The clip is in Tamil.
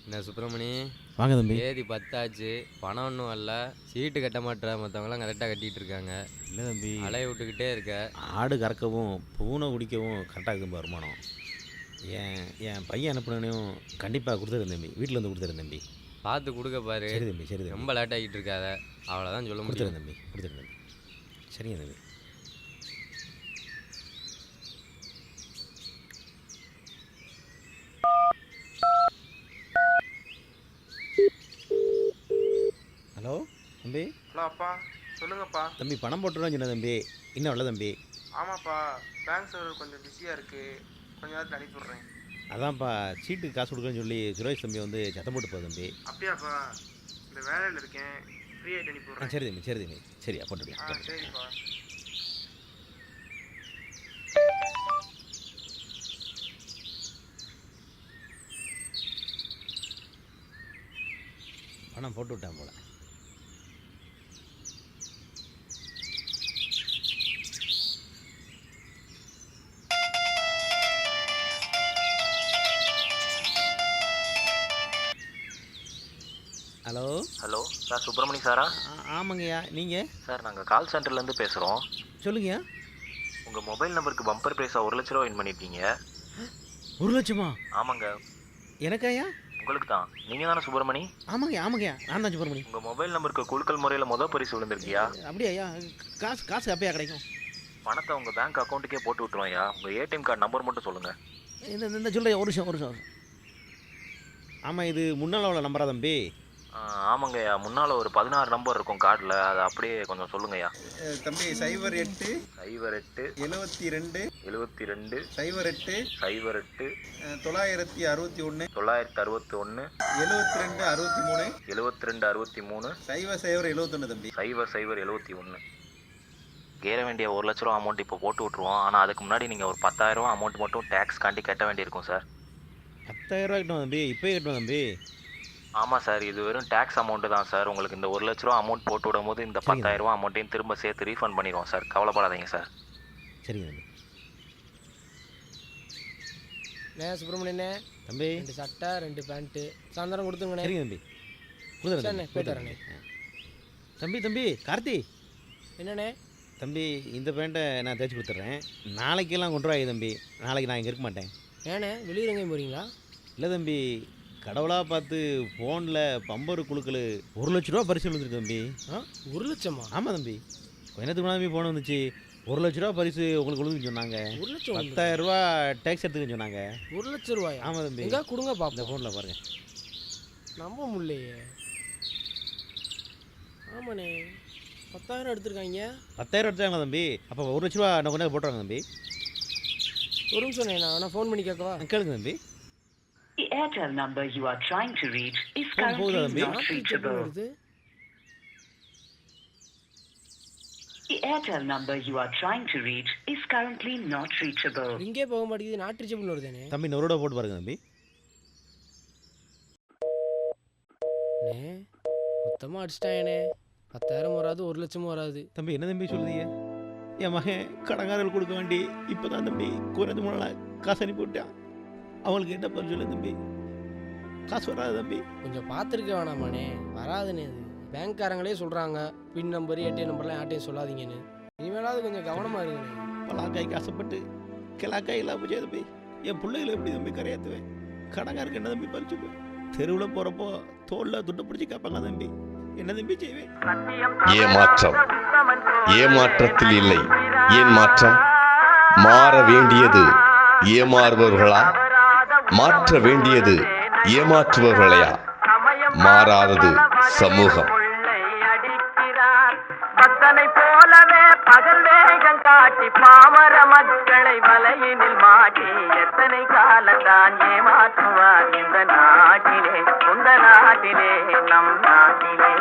என்ன சுப்பிரமணி, வாங்க தம்பி. தேதி 10 ஆச்சு, பணம் ஒன்றும் வரல. சீட்டு கட்ட மாட்டேற, மற்றவங்களாம் கரெக்டாக கட்டிகிட்டு இருக்காங்க. இல்லை தம்பி, அலைய விட்டுக்கிட்டே இருக்க. ஆடு கறக்கவும் பூனை குடிக்கவும் கரெக்டாக இருக்குது வருமானம். என் பையன் அனுப்புனனையும் கண்டிப்பாக கொடுத்துருந்தேன் தம்பி. வீட்டில் வந்து கொடுத்துருந்தேன் தம்பி. பார்த்து கொடுக்க பாரு. சரி தம்பி, சரி தம்பி. ரொம்ப லேட் ஆகிட்டு இருக்காத, அவ்வளோதான் சொல்ல முடியும். தம்பி, கொடுத்துருந்தேன் தம்பி. சரிங்க தம்பி. ஹலோ தம்பி. ஹலோ அப்பா, சொல்லுங்கப்பா. தம்பி பணம் போட்டுருவோம் சொன்ன தம்பி, இன்னும் வரல தம்பி. ஆமாப்பா, பேங்க் சர்வர் கொஞ்சம் பிஸியாக இருக்குது, கொஞ்ச நேரத்தில் அனுப்பிவிட்றேன். அதான்ப்பா சீட்டுக்கு காசு கொடுக்குறேன்னு சொல்லி சுரேஷ் தம்பி வந்து சத்தம் போட்டு போகுது தம்பி. அப்படியாப்பா, இந்த வேலையில் இருக்கேன், ஃப்ரீ ஆகிட்டு அனுப்பிவிட்றேன். சரி தம்பி, சரி தம்பி, சரியா போட்டுக்கலாம். சரிப்பா. பணம் போட்டு விட்டான் போல. ஹலோ ஹலோ சார், சுப்பிரமணி சாரா? ஆமாங்கய்யா, நீங்கள்? சார், நாங்கள் கால் சென்டர்லேருந்து பேசுகிறோம். சொல்லுங்கய்யா. உங்கள் மொபைல் நம்பருக்கு பம்பர் ப்ரைஸாக 1 லட்ச ரூபா வின் பண்ணியிருக்கீங்க. 1 லட்சமா? ஆமாங்க. எனக்காயா? உங்களுக்கு தான். நீங்கள் தானே சுப்பிரமணி? ஆமாங்கய்யா, நான் தான் சுப்பிரமணி. உங்கள் மொபைல் நம்பருக்கு குலுக்கல் முறையில் மொதல் பரிசு விழுந்திருக்கியா? அப்படியா? காசு அப்பயா கிடைக்கும்? பணத்தை உங்கள் பேங்க் அக்கௌண்ட்டுக்கே போட்டு விட்டுருவோம்யா. உங்கள் ஏடிஎம் கார்டு நம்பர் மட்டும் சொல்லுங்கள். இந்த சொல்கிறேன், ஒரு நிமிஷம். ஆமாம், இது முன்னால் உள்ள நம்பரா தம்பி? ஆமாங்கய்யா, முன்னால் ஒரு 16 நம்பர் இருக்கும் கார்டில், அதை அப்படியே கொஞ்சம் சொல்லுங்கய்யா. தம்பி 08 08 72 72 08 08 961 961 72 63 72 63 0071 தம்பி. 0071. கேர வேண்டிய 1 லட்ச ரூபா அமௌண்ட் இப்போ போட்டு விட்ருவோம். ஆனால் அதுக்கு முன்னாடி நீங்கள் ஒரு 10,000 ரூபா அமௌண்ட் மட்டும் டேக்ஸ் காண்டி கட்ட வேண்டியிருக்கும் சார். 10,000 ரூபா கட்டணும் தம்பி, இப்போயே கட்டணும் தம்பி. ஆமாம் சார், இது வெறும் டேக்ஸ் அமௌண்ட்டு தான் சார். உங்களுக்கு இந்த 1 லட்ச ரூபா அமௌண்ட் போட்டு விடும்போது இந்த 10,000 ரூபா அமௌண்ட்டையும் திரும்ப சேர்த்து ரீஃபண்ட் பண்ணிடுவோம் சார். கவலைப்படாதீங்க சார். சரிங்க தம்பி. சுப்பிரமணியண்ணே தம்பி 2 சட்டை 2 பேண்ட்டு சாயந்தரம் கொடுத்துங்கண்ணே. சரிங்க தம்பி, கொடுத்துறேன். போயிட்டு வரேண்ணே. தம்பி கார்த்தி. என்னண்ணே? தம்பி இந்த பேண்ட்டை நான் தைச்சி கொடுத்துட்றேன், நாளைக்கெல்லாம் கொண்டு வாங்க தம்பி. நாளைக்கு நான் இங்கே இருக்க மாட்டேன். ஏண்ணே, வெளியூர் எங்கேயும் போகிறீங்களா? இல்லை தம்பி, கடவுளாக பார்த்து ஃபோனில் பம்பர் குழுக்கள் 1 லட்ச ரூபா பரிசு விழுந்துருக்கு தம்பி. 1 லட்சமா? ஆமாம் தம்பி, கொஞ்ச நேரத்துக்கு முன்னாடி ஃபோன் வந்துச்சு. 1 லட்ச ரூபா பரிசு உங்களுக்கு விழுந்துன்னு சொன்னாங்க. 1 லட்சம்? 10,000 ரூபா டேக்ஸ் எடுத்துக்கன்னு சொன்னாங்க. 1 லட்ச ரூபாயா? ஆமாம் தம்பி. எங்கே கொடுங்க இந்த பார்ப்போம். ஃபோனில் பாருங்கள். நம்ப முடியலையே. ஆமாண்ணே, 10,000 எடுத்துருக்காங்க. 10,000 எடுத்தாங்க தம்பி. அப்போ 1 லட்ச ரூபா நான் கொண்டு போட்டுறாங்க தம்பி. ஒரு நிமிஷம், நான் ஃபோன் பண்ணி கேட்கவா? கேளுங்க தம்பி. The Airtel number you are trying to reach is currently not reachable. The Airtel number you are trying to reach is currently not reachable. இங்கே போக மாட்டேங்குது, நாட் ரீச்சபிள் வருதுண்ணே. தம்பி 100 ரூபா போட்டு பாருங்க தம்பி. மொத்தமாக அடிச்சிட்டாங்கண்ணே. 10,000 வராது, 1 லட்சமும் வராது. தம்பி என்ன தம்பி சொல்லுதீங்க? என் மகன் கடங்காரர்கள் கொடுக்க வேண்டி இப்போ தான் தம்பி குறைஞ்ச 3 நாள் காசு அனுப்பி விட்டான். அவங்களுக்கு என்ன பண்ண சொல்லு தம்பி, காசு வராது தம்பி. கொஞ்சம் பார்த்துருக்க வேணாமாண்ணே? வராதுண்ணே, அது பேங்க்காரங்களே சொல்கிறாங்க பின் நம்பர் ஏடிஎம் நம்பர்லாம் யார்ட்டையும் சொல்லாதீங்கன்னு. இனிமேலாவது கொஞ்சம் கவனமாக இருக்குண்ணே. பலாக்காய்க்கு ஆசைப்பட்டு கிளாக்காய் இல்லாமல் போச்சு தம்பி. என் பிள்ளைகளை எப்படி தம்பி கரையாற்றுவேன்? கடங்காருக்கு என்ன தம்பி பறிச்சுப்பேன்? தெருவில் போகிறப்போ தோளில் துட்டை பிடிச்சி கேட்பாங்க தம்பி, என்ன தம்பி செய்வேன்? ஏமாற்றம் ஏமாற்றத்தில் இல்லை. ஏன் மாற்றம்? மாற வேண்டியது ஏமாறுபவர்களா, மாற்ற வேண்டியது ஏமாற்றுபவர்களையா? மாறாதது சமூகம். பக்தனை போலவே பகல் வேகம் காட்டி பாமர மக்களை வலையினில் மாட்டி எத்தனை காலத்தான் ஏமாற்றுவார் இந்த நாட்டிலே, நம் நாட்டிலே.